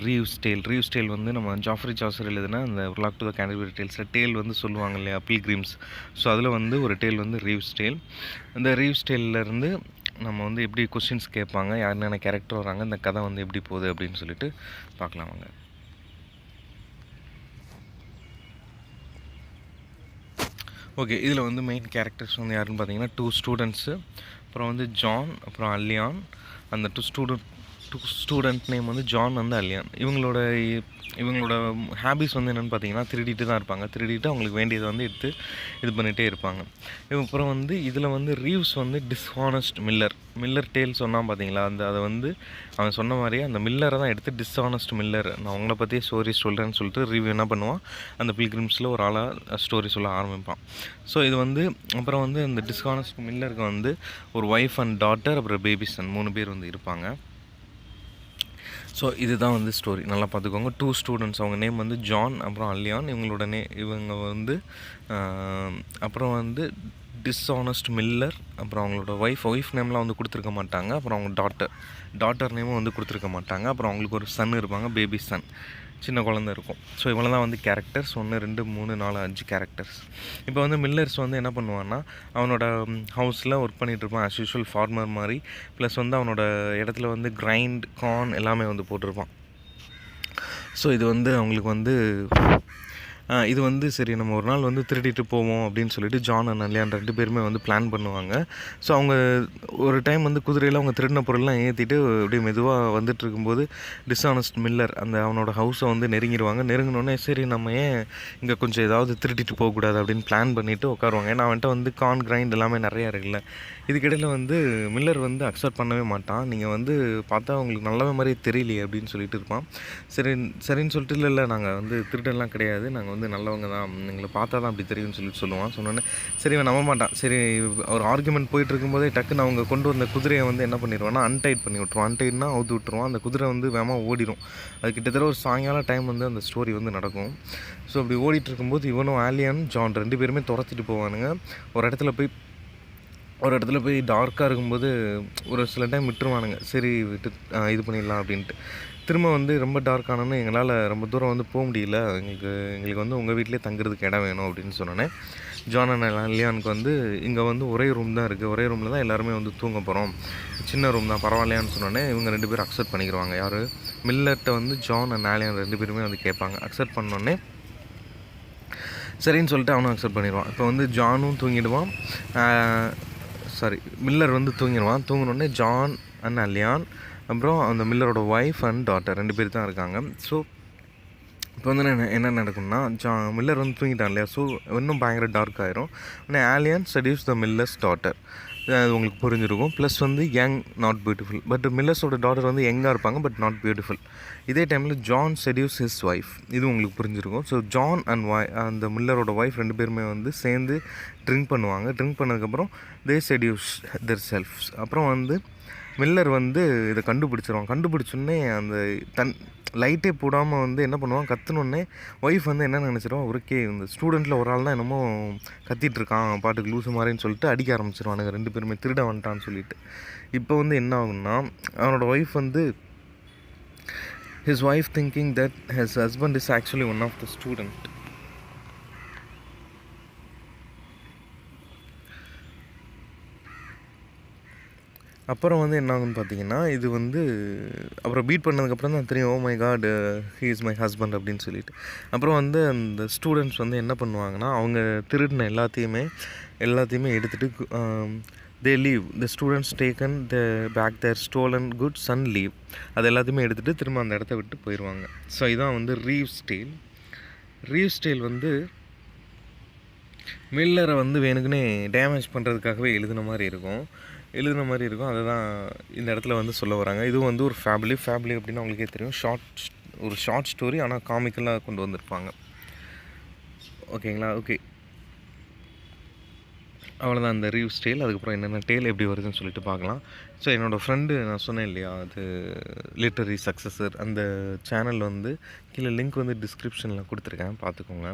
ரீவ்ஸ் Dale வந்து நம்ம Jafri Chaucer எழுதுனா அந்த லாக் டு த கேண்டர்பரி டேல்ஸில் டேல் வந்து சொல்லுவாங்க இல்லையா, பில்கிரிம்ஸ். ஸோ அதில் வந்து ஒரு டேல் வந்து ரீவ்ஸ் டேல். அந்த ரீவ்ஸ் டேல்லேருந்து நம்ம வந்து எப்படி கொஸ்டின்ஸ் கேட்பாங்க, யாருன்னு கேரக்டர் வராங்க, இந்த கதை வந்து எப்படி போகுது அப்படின்னு சொல்லிட்டு பார்க்கலாம் வாங்க. ஓகே, இதில் வந்து மெயின் கேரக்டர்ஸ் வந்து யாருன்னு பார்த்தீங்கன்னா 2 ஸ்டூடெண்ட்ஸு, அப்புறம் வந்து ஜான், அப்புறம் அல்லியான். அந்த 2 ஸ்டூடெண்ட் நேம் வந்து ஜான் வந்து அல்லியான். இவங்களோட ஹாபிஸ் வந்து என்னென்னு பார்த்தீங்கன்னா திருடிட்டு தான் இருப்பாங்க. திருடிட்டு அவங்களுக்கு வேண்டியதை வந்து எடுத்து இது பண்ணிகிட்டே இருப்பாங்க. அப்புறம் வந்து இதில் வந்து ரீவ்ஸ் வந்து டிஸ்ஹானஸ்ட் மில்லர் டேல் சொன்னால் பார்த்தீங்களா, அதை வந்து அவன் சொன்ன மாதிரியே அந்த மில்லரை தான் எடுத்து டிஸ்ஹானஸ்ட் மில்லர், நான் அவங்கள பற்றியே ஸ்டோரி சொல்கிறேன்னு சொல்லிட்டு ரிவ்யூ என்ன பண்ணுவான், அந்த பில்கிரிம்ஸில் ஒரு ஆளாக ஸ்டோரி சொல்ல ஆரம்பிப்பான். ஸோ இது வந்து அப்புறம் வந்து இந்த டிஸ்ஹானஸ்ட் மில்லருக்கு வந்து ஒரு ஒய்ஃப் அண்ட் டாட்டர், அப்புறம் பேபி சன் 3 பேர் வந்து இருப்பாங்க. ஸோ இதுதான் வந்து ஸ்டோரி, நல்லா பார்த்துக்கோங்க. 2 ஸ்டூடெண்ட்ஸ், அவங்க நேம் வந்து ஜான், அப்புறம் அல்லியான். இவங்க வந்து அப்புறம் வந்து டிஸ்ஹானஸ்ட் மில்லர், அப்புறம் அவங்களோட ஒய்ஃப் நேம்லாம் வந்து கொடுத்துருக்க மாட்டாங்க. அப்புறம் அவங்க டாட்டர் நேமும் வந்து கொடுத்துருக்க மாட்டாங்க. அப்புறம் அவங்களுக்கு ஒரு சன் இருப்பாங்க, பேபி சன், சின்ன குழந்தை இருக்கும். ஸோ இவ்வளோ தான் வந்து கேரக்டர்ஸ், 1 2 3 4 5 கேரக்டர்ஸ். இப்போ வந்து மில்லர்ஸ் வந்து என்ன பண்ணுவான்னா, அவனோட ஹவுஸில் ஒர்க் பண்ணிகிட்ருப்பான் ஆஸ் யூஷுவல், ஃபார்மர் மாதிரி. ப்ளஸ் வந்து அவனோட இடத்துல வந்து கிரைண்ட், கார்ன் எல்லாமே வந்து போட்டிருப்பான். ஸோ இது வந்து அவங்களுக்கு வந்து இது வந்து சரி நம்ம ஒரு நாள் வந்து திருடிட்டு போவோம் அப்படின்னு சொல்லிட்டு ஜான் அண்ட் அல்லியான் 2 பேருமே வந்து பிளான் பண்ணுவாங்க. ஸோ அவங்க ஒரு டைம் வந்து குதிரையில் அவங்க திருடின பொருள்லாம் ஏற்றிட்டு அப்படியே மெதுவாக வந்துட்டு இருக்கும்போது டிஸ்ஹானஸ்ட் மில்லர் அவனோட ஹவுஸை வந்து நெருங்கினோடனே சரி நம்ம ஏன் இங்கே கொஞ்சம் ஏதாவது திருடிட்டு போகக்கூடாது அப்படின்னு பிளான் பண்ணிவிட்டு உட்காருவாங்க. ஏன்னா அவன்கிட்ட வந்து கார்ன் கிரைண்ட் எல்லாமே நிறையா இருக்குல்ல. இதுக்கிடையில் வந்து மில்லர் வந்து அக்செப்ட் பண்ணவே மாட்டான். நீங்கள் வந்து பார்த்தா உங்களுக்கு நல்லவே மாதிரி தெரியலையே அப்படின்னு சொல்லிட்டு இருப்பான். சரின்னு சொல்லிட்டு இல்லை நாங்கள் வந்து திருடெல்லாம் கிடையாது, நாங்கள் வந்து நல்லவங்க தான், எங்களை பார்த்தா தான் அப்படி தெரியும்னு சொல்லுவான். சொன்னோன்னே சரி இவன் நம்ப மாட்டான். சரி ஒரு ஆர்குமெண்ட் போயிட்டு இருக்கும்போதே டக்குன்னு அவங்க கொண்டு வந்த குதிரையை வந்து என்ன பண்ணிடுவான்னா அன்டைட் பண்ணி விட்ருவான். அன்டைட்னா அவுத்து விட்டுருவான். அந்த குதிரை வந்து வேகமாக ஓடிடும். அது கிட்டத்தட்ட ஒரு சாயங்கால டைம் வந்து அந்த ஸ்டோரி வந்து நடக்கும். ஸோ அப்படி ஓடிட்டு இருக்கும்போது இவனும் ஆலியான், ஜான் 2 பேருமே துரத்திட்டு போவானுங்க. ஒரு இடத்துல போய் டார்க்காக இருக்கும்போது ஒரு சில டைம் விட்டுருவானுங்க, சரி விட்டு இது பண்ணிடலாம் அப்படின்ட்டு. திரும்ப வந்து ரொம்ப டார்க் ஆனோன்னு எங்களால் ரொம்ப தூரம் வந்து போக முடியல, எங்களுக்கு வந்து உங்கள் வீட்டிலே தங்குறதுக்கு இடம் வேணும் அப்படின்னு சொன்னோன்னே ஜான் அண்ட் அல்லியானுக்கு வந்து இங்கே வந்து ஒரே ரூம் தான் இருக்குது, ஒரே ரூமில் தான் எல்லாருமே வந்து தூங்க போகிறோம், சின்ன ரூம் தான் பரவாயில்லையான்னு சொன்னோன்னே இவங்க 2 பேரும் அக்செப்ட் பண்ணிக்கிடுவாங்க. யார் மில்லர்கிட்ட வந்து ஜான் அண்ட் ஆலியான் 2 பேருமே வந்து கேட்பாங்க. அக்செப்ட் பண்ணோடனே சரின்னு சொல்லிட்டு அவனும் அக்செப்ட் பண்ணிடுவான். இப்போ வந்து ஜானும் தூங்கிடுவான், மில்லர் வந்து தூங்கினோடனே ஜான் அண்ட் அல்லியான், அப்புறம் அந்த மில்லரோட ஒய்ஃப் அண்ட் டாட்டர் 2 பேர் தான் இருக்காங்க. ஸோ இப்போ வந்து என்ன நடக்கும்னா, மில்லர் வந்து தூங்கிட்டான் இல்லையா, ஸோ இன்னும் பயங்கர டார்க் ஆயிரும். உடனே Aleyn seduces the miller's daughter, அது உங்களுக்கு புரிஞ்சிருக்கும். ப்ளஸ் வந்து யங் நாட் பியூட்டிஃபுல், பட் மில்லர்ஸோட டாட்டர் வந்து யங்காக இருப்பாங்க பட் நாட் பியூட்டிஃபுல். இதே டைமில் ஜான் செடியூஸ் ஹிஸ் ஒய்ஃப், இது உங்களுக்கு புரிஞ்சிருக்கும். ஸோ ஜான் அண்ட் அந்த மில்லரோட ஒய்ஃப் 2 பேருமே வந்து சேர்ந்து ட்ரிங்க் பண்ணுவாங்க. ட்ரிங்க் பண்ணதுக்கப்புறம் தே செடியூஸ் தெர் செல்ஃப்ஸ். அப்புறம் வந்து மில்லர் வந்து இதை கண்டுபிடிச்சோன்னே அந்த லைட்டே போடாமல் வந்து என்ன பண்ணுவான், கத்துனோடனே ஒய்ஃப் வந்து என்ன நினச்சிருவான், ஒருக்கே இந்த ஸ்டூடெண்ட்டில் ஒரு ஆள் தான் என்னமோ கத்திட்டு இருக்கான் பாட்டுக்கு லூசு மாதிரின்னு சொல்லிட்டு அடிக்க ஆரம்பிச்சிருவானுங்க 2 பேருமே, திருட வந்துட்டான்னு சொல்லிட்டு. இப்போ வந்து என்ன ஆகும்னா, அவனோட ஒய்ஃப் வந்து his wife thinking that his husband is actually one of the student. அப்புறம் வந்து என்ன ஆகுன்னு பார்த்தீங்கன்னா, இது வந்து அப்புறம் பீட் பண்ணதுக்கப்புறம் தான் தெரியும், oh my God he is my husband அப்படின்னு சொல்லிட்டு. அப்புறம் வந்து அந்த ஸ்டூடெண்ட்ஸ் வந்து என்ன பண்ணுவாங்கன்னா, அவங்க திருடின எல்லாத்தையுமே எடுத்துகிட்டு they leave. The students taken the back their stolen goods and leave. அது எல்லாத்தையுமே எடுத்துகிட்டு திரும்ப அந்த இடத்த விட்டு போயிடுவாங்க. ஸோ இதான் வந்து ரீவ்ஸ் டேல் வந்து மில்லரை வந்து வேணுக்குன்னே டேமேஜ் பண்ணுறதுக்காகவே எழுதின மாதிரி இருக்கும். அதை தான் இந்த இடத்துல வந்து சொல்ல வராங்க. இதுவும் வந்து ஒரு ஃபேமிலி அப்படின்னா அவங்களுக்கே தெரியும், ஒரு ஷார்ட் ஸ்டோரி, ஆனால் காமிக்கலாக கொண்டு வந்திருப்பாங்க. ஓகேங்களா? ஓகே, அவ்வளோதான் அந்த ரீவ்ஸ் டேல். அதுக்கப்புறம் என்னென்ன டேல் எப்படி வருதுன்னு சொல்லிட்டு பார்க்கலாம். ஸோ என்னோடய ஃப்ரெண்டு நான் சொன்னேன் இல்லையா, அது லிட்டரரி சக்ஸஸர், அந்த சேனல் வந்து கீழே லிங்க் வந்து டிஸ்கிரிப்ஷனில் கொடுத்துருக்கேன், பார்த்துக்கோங்க.